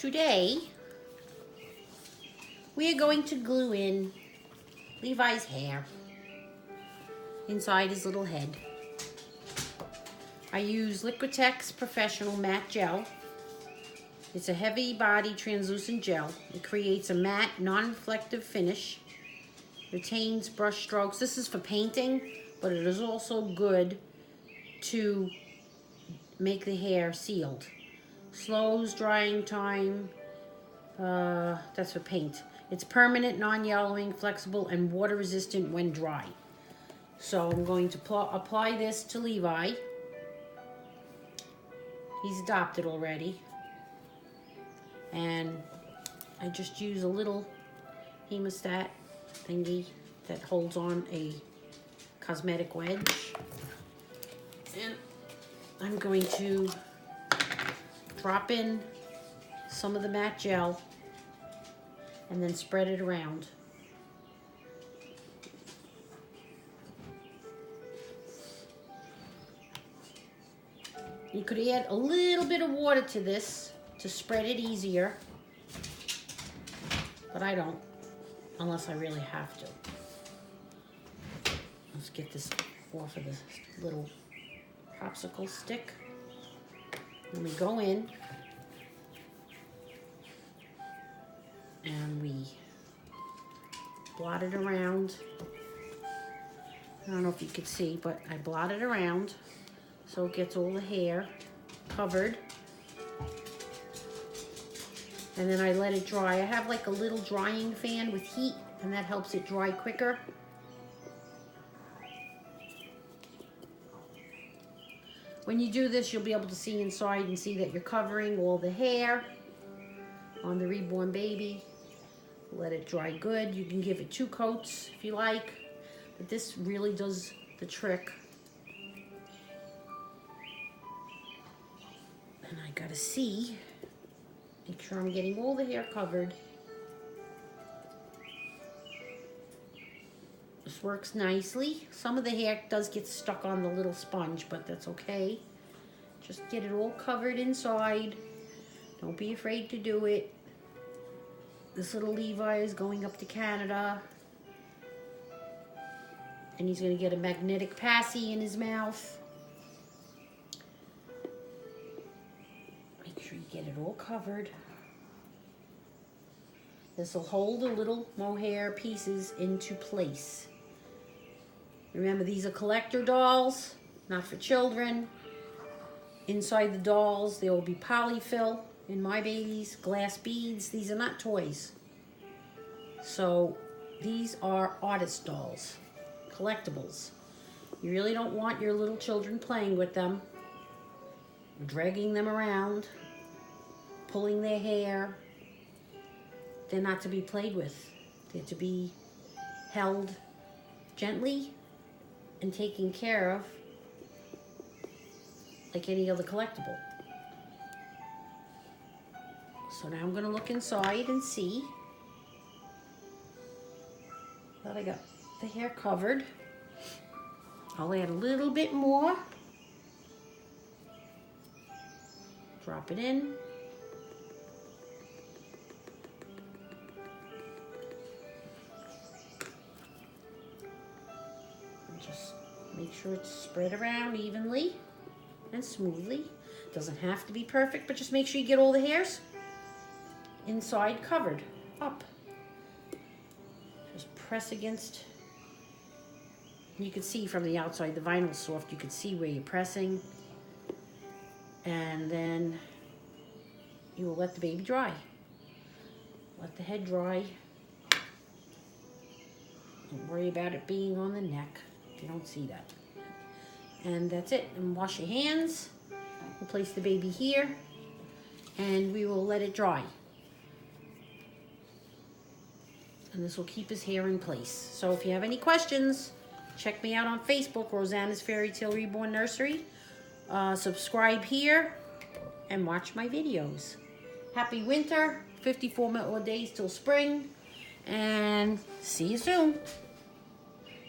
Today, we are going to glue in Levi's hair inside his little head. I use Liquitex Professional Matte Gel. It's a heavy body translucent gel. It creates a matte, non-reflective finish. Retains brush strokes. This is for painting, but it is also good to make the hair sealed. Slows drying time. That's for paint. It's permanent, non-yellowing, flexible, and water resistant when dry. So I'm going to apply this to Levi. He's adopted already. And I just use a little hemostat thingy that holds on a cosmetic wedge. And I'm going to drop in some of the matte gel and then spread it around. You could add a little bit of water to this to spread it easier, but I don't, unless I really have to. Let's get this off of this little popsicle stick. And we go in and we blot it around. I don't know if you could see, but I blot it around so it gets all the hair covered. And then I let it dry. I have like a little drying fan with heat, and that helps it dry quicker. When you do this, you'll be able to see inside and see that you're covering all the hair on the Reborn baby. Let it dry good. You can give it 2 coats if you like, but this really does the trick. And I gotta see, make sure I'm getting all the hair covered. This works nicely. Some of the hair does get stuck on the little sponge, but that's okay. Just get it all covered inside. Don't be afraid to do it. This little Levi is going up to Canada, and he's gonna get a magnetic passy in his mouth. Make sure you get it all covered. This will hold the little mohair pieces into place. Remember, these are collector dolls, not for children. Inside the dolls, there will be polyfill. In my babies, glass beads. These are not toys. So these are artist dolls, collectibles. You really don't want your little children playing with them, dragging them around, pulling their hair. They're not to be played with. They're to be held gently and taken care of like any other collectible. So now I'm going to look inside and see that I got the hair covered. I'll add a little bit more. Drop it in. And just make sure it's spread around evenly and smoothly. Doesn't have to be perfect, but just make sure you get all the hairs inside covered up. Just press against. You can see from the outside the vinyl's soft. You can see where you're pressing, and then you will let the baby dry. Let the head dry. Don't worry about it being on the neck if you don't see that. And that's it. And wash your hands. We'll place the baby here, and we will let it dry. And this will keep his hair in place. So if you have any questions, check me out on Facebook, Rosanna's Fairy Tale Reborn Nursery. Subscribe here and watch my videos. Happy winter, 54 more days till spring, and see you soon.